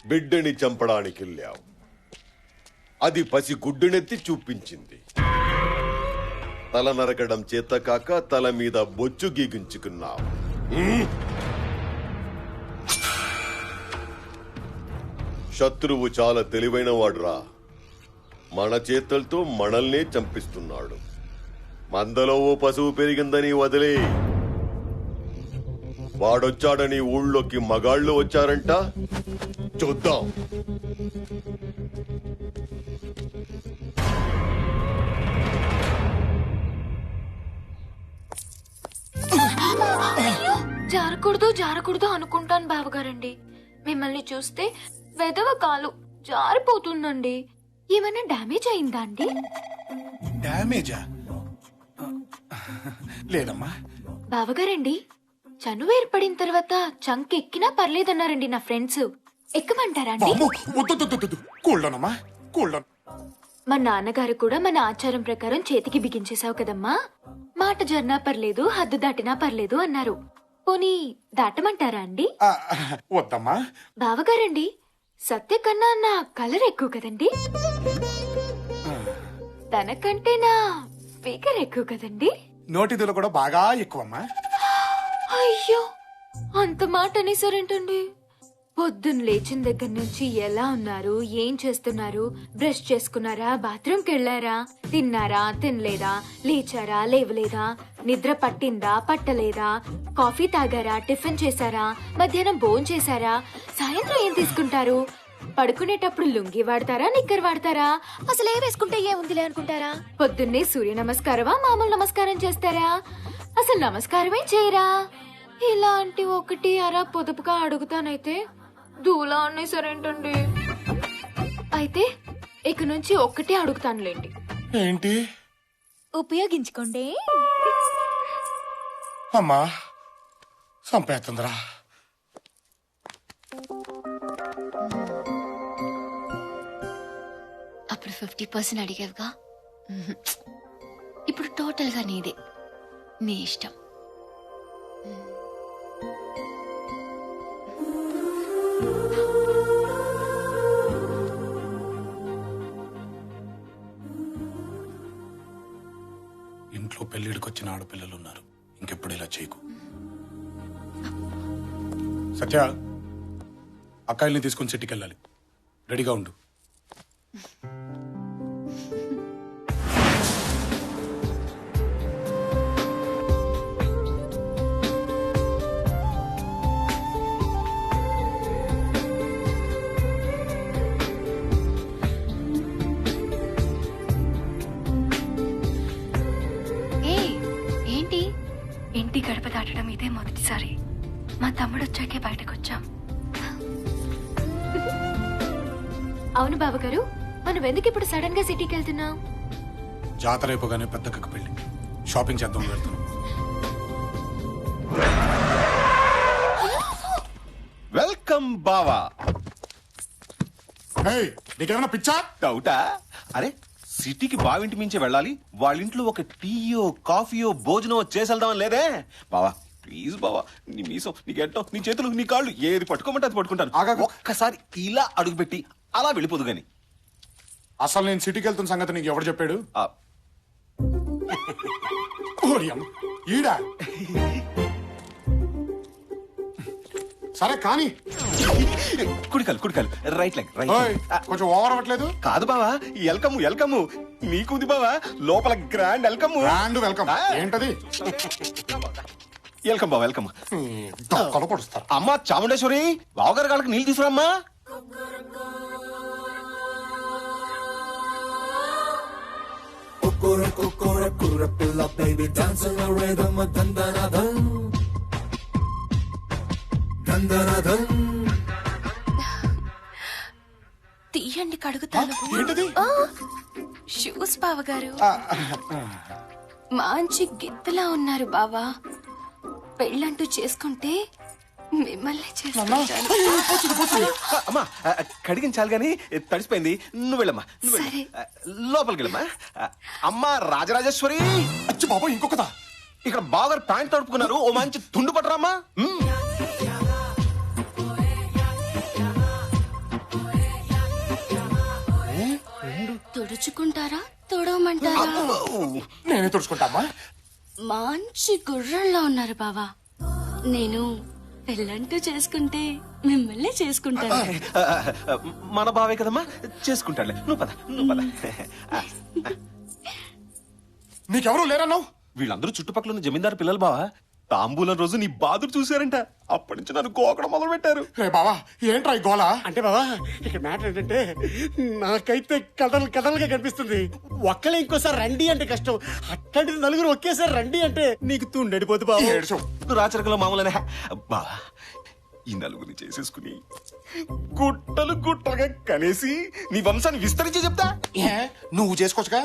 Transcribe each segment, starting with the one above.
బిడ్డని చంపడానికి వెళ్ళావు. అది పసి గుడ్డునెత్తి చూపించింది. తల నరకడం చేత కాక తల మీద బొచ్చు గీగించుకున్నావు. శత్రువు చాలా తెలివైన వాడురా. మన చేతులతో మనల్నే చంపిస్తున్నాడు. మందలో ఓ పశువు పెరిగిందని వదిలే. వాడొచ్చాడని ఊళ్ళోకి మగాళ్ళు వచ్చారంట. చూద్దాం. జారకూడదు జారకూడదు అనుకుంటాను బావగారండి. మిమ్మల్ని చూస్తే వెదవ కాలు జారిపోతుందండి. ఏమైనా డ్యామేజ్ అయిందా అండి? డ్యామేజా? లేదమ్మా. బావగారండి, చనువు ఏర్పడిన తర్వాత చంక్ ఎక్కినా పర్లేదన్నారండి నా ఫ్రెండ్స్. ఎక్కమంటారా అండి? కూల్డోనమ్మా, కూల్డోన్. మా నాన్నగారు కూడా మన ఆచారం ప్రకారం చేతికి బిగించేశావు కదమ్మా. మాట జర్నా పర్లేదు, హద్దు దాటినా పర్లేదు అన్నారు. పోనీ దాటమంటారా అండి? వద్దమ్మా. బావగారండి, సత్య కన్నా నా కలర్ ఎక్కువ కదండి. తనకంటే నా ఫిగర్ ఎక్కువ కదండి. నోటిదులు కూడా బాగా ఎక్కువమ్మా. అయ్యో, అంత మాట అనేసారేంటండి? పొద్దున్న లేచిన దగ్గర నుంచి ఎలా ఉన్నారు, ఏం చేస్తున్నారు, బ్రష్ చేసుకున్నారా, బాత్రూమ్కి వెళ్లారా, తిన్నారా, తినలేదా, లేచారా, లేవలేదా, నిద్ర పట్టిందా, పట్టలేదా, కాఫీ తాగారా, టిఫిన్ చేశారా, మధ్యాహ్నం భోజనం చేశారా, సాయంత్రం ఏం తీసుకుంటారు, పడుకునేటప్పుడు లుంగి వాడతారా, నిక్కర్ వాడతారా, అసలు ఏ వేసుకుంటే ఏముందిలే అనుకుంటారా, పొద్దున్నే సూర్య నమస్కారమా, మామూలు నమస్కారం చేస్తారా, అసలు నమస్కారమే చేయరా? ఇలాంటి ఒకటి అరా పొదుపుగా అడుగుతానైతే దూలా అనేసరేంటండి? అయితే ఇక నుంచి ఒక్కటే అడుగుతానులేండి. ఏంటి? ఉపయోగించుకోండి. అమ్మా సంపేస్తుందిరా. అప్పుడు 50% అడిగావుగా, ఇప్పుడు టోటల్ గా నీదే. నీ ఇష్టం. ఇంట్లో పెళ్లిడికి వచ్చిన ఆడపిల్లలు ఉన్నారు. ఇంకెప్పుడు ఇలా చేయకు. సత్య, అక్కాయిల్ని తీసుకుని సిటీకి వెళ్ళాలి. రెడీగా ఉండు. ఇంటి గడప దాటడం ఇదే మొదటిసారి. మా తమ్ముడు వచ్చాకే బయటకు వచ్చాం. అవును బావగారు, మనం ఎందుకు ఇప్పుడు సడన్ గా సిటీకి వెళ్తున్నాం? జాతర అయిపోగానే పెద్దక్కకు పెళ్లి, షాపింగ్ చేద్దాం వెళ్తున్నాం. వెల్కమ్ బావా. నీకేమైనా పిచ్చా? డౌటా? అరే, సిటీకి బావింటి మించి వెళ్ళాలి, వాళ్ళ ఇంట్లో ఒక టీయో కాఫీయో భోజనం చేసేద్దామని లేదే బావా. ప్లీజ్ బావా, నీ మీసం, నీ గెట్టం, నీ చేతులు, నీ కాళ్ళు ఏది పట్టుకోమంటే అది పట్టుకుంటాను. ఒక్కసారి ఇలా అడుగుపెట్టి అలా వెళ్ళిపోదు గాని. అసలు నేను సిటీకి వెళ్తున్న సంగతి నీకు ఎవరు చెప్పాడు? ఈడా. సరే కానీ కుడికాలు కుడికాలు, రైట్ లెగ్ రైట్. కొంచెం ఓవర్ అవ్వట్లేదు? కాదు బావా, వెల్కమ్ వెల్కమ్ నీకుంది బావా, లోపల గ్రాండ్ వెల్కమ్. గ్రాండ్ వెల్కమ్ ఏంటది? వెల్కమ్ బావా, వెల్కమ్. కలపడుస్తారు. అమ్మా చాముండేశ్వరి, బావగారి కాళ్ళకి నీళ్ళు తీసుకురామ్మా. తీయండి కడుగుతాను. ఏంటది? షూస్ బావగారు. మంచి గిత్తలా ఉన్నారు బావా. పెళ్ళంటూ చేసుకుంటే మిమ్మల్ని చేసుకుంటాను. అమ్మా కడిగించాలి గాని తడిసిపోయింది. నువ్వు వెళ్ళమ్మా, నువ్వు సరే. లోపలికి వెళ్ళమ్మా. అమ్మా రాజరాజేశ్వరి. అచ్చి బాబా, ఇంకొకదా? ఇక్కడ బాగా ప్యాంట్ తడుపుకున్నారు, ఓ మంచి తుండు పట్టరామ్మా. తుడుచుకుంటారా తుడవమంటారా? నేనే తుడుచుకుంటామా. మంచి గుర్రంలో ఉన్నారు బావా. నేను పెళ్ళంటూ చేసుకుంటే మిమ్మల్ని చేసుకుంటాను. మన బావే కదమ్మా, చేసుకుంటాడులే. నువ్వు పద. నీకెవరూ లేరన్నావు. వీళ్ళందరూ చుట్టుపక్కల ఉన్న జమీందారు పిల్లలు బావా. తాంబూలం రోజు నీ బాధలు చూశారంట. అప్పటి నుంచి నన్ను గోకడం మొదలు పెట్టారు. రే బావా, ఏంట్రా ఈ గోల? అంటే బాబా ఇక్కడ మ్యాటర్ ఏంటంటే నాకైతే కథలుగా కనిపిస్తుంది. ఒక్కలే ఇంకోసారి రండి అంటే కష్టం, అట్లాంటి నలుగురు ఒకేసారి రండి అంటే నీకు తుండడిపోతు బాబు. ఏడ్చు. రాచరికలో మామూలనే బావా. ఈ నలుగురిని చేసేసుకుని గుట్టలుగా కనేసి నీ వంశాన్ని విస్తరించి చెప్తా. ఏ, నువ్వు చేసుకోవచ్చుగా.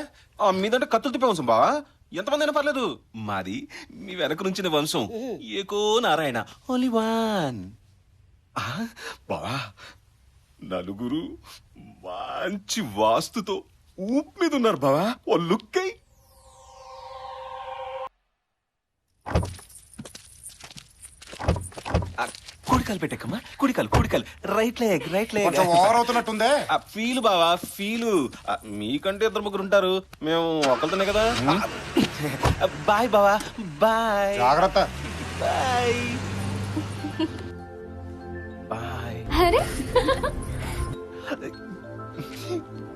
మీదంటే కత్తులు తిప్పే వంశం బావా. ఎంతమంది అయినా పర్లేదు. మాది మీ వెనక నుంచిన వంశం. ఏకో నారాయణ, ఓన్లీ వన్. బావా, నలుగురు మంచి వాస్తుతో ఊపు మీద ఉన్నారు బావా. ఓ లుక్కై. కుడికాలు పెట్టకమ్మా, కుడికాలు. Right leg. కొంచెం ఓవర్ అవుతున్నట్టుందే. ఫీలు బావా, ఫీలు. మీకంటే 2-3 ఉంటారు, మేము ఒకరితోనే కదా. బాయ్ బావా, బాయ్. జాగ్రత్త. బాయ్. బాయ్ అరే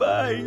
బాయ్.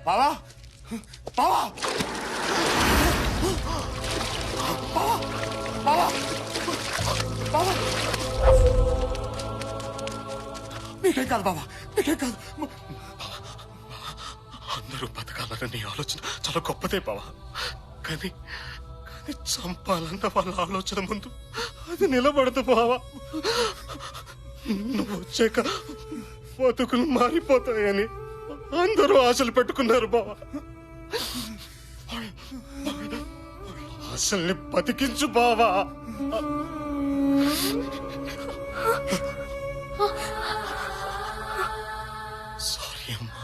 బావా, బావా, బావా, బావా. నీకేం కాదు బావా, నీకేం కాదు. అందరూ బతకాలన్న నీ ఆలోచన చాలా గొప్పదే బావా. కానీ చంపాలన్న వాళ్ళ ఆలోచన ముందు అది నిలబడదు బావా. నువ్వు వచ్చాక బతుకులు మారిపోతాయని అందరూ ఆశలు పెట్టుకున్నారు బావా. ఆశల్ని బతికించు బావా. సారీ అమ్మా.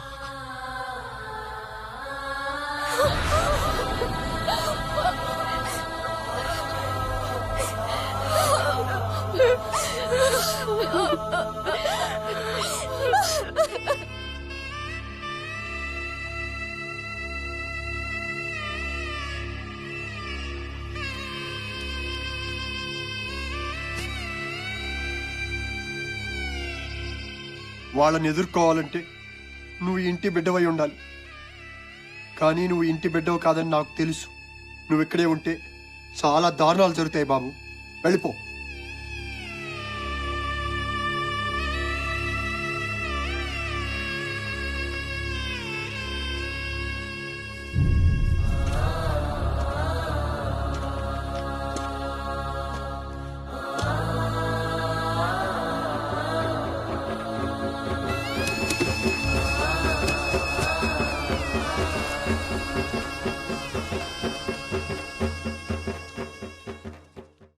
వాళ్ళని ఎదుర్కోవాలంటే నువ్వు ఇంటి బిడ్డవై ఉండాలి. కానీ నువ్వు ఇంటి బిడ్డవు కాదని నాకు తెలుసు. నువ్వు ఇక్కడే ఉంటే చాలా దారుణాలు జరుగుతాయి బాబు. వెళ్ళిపో.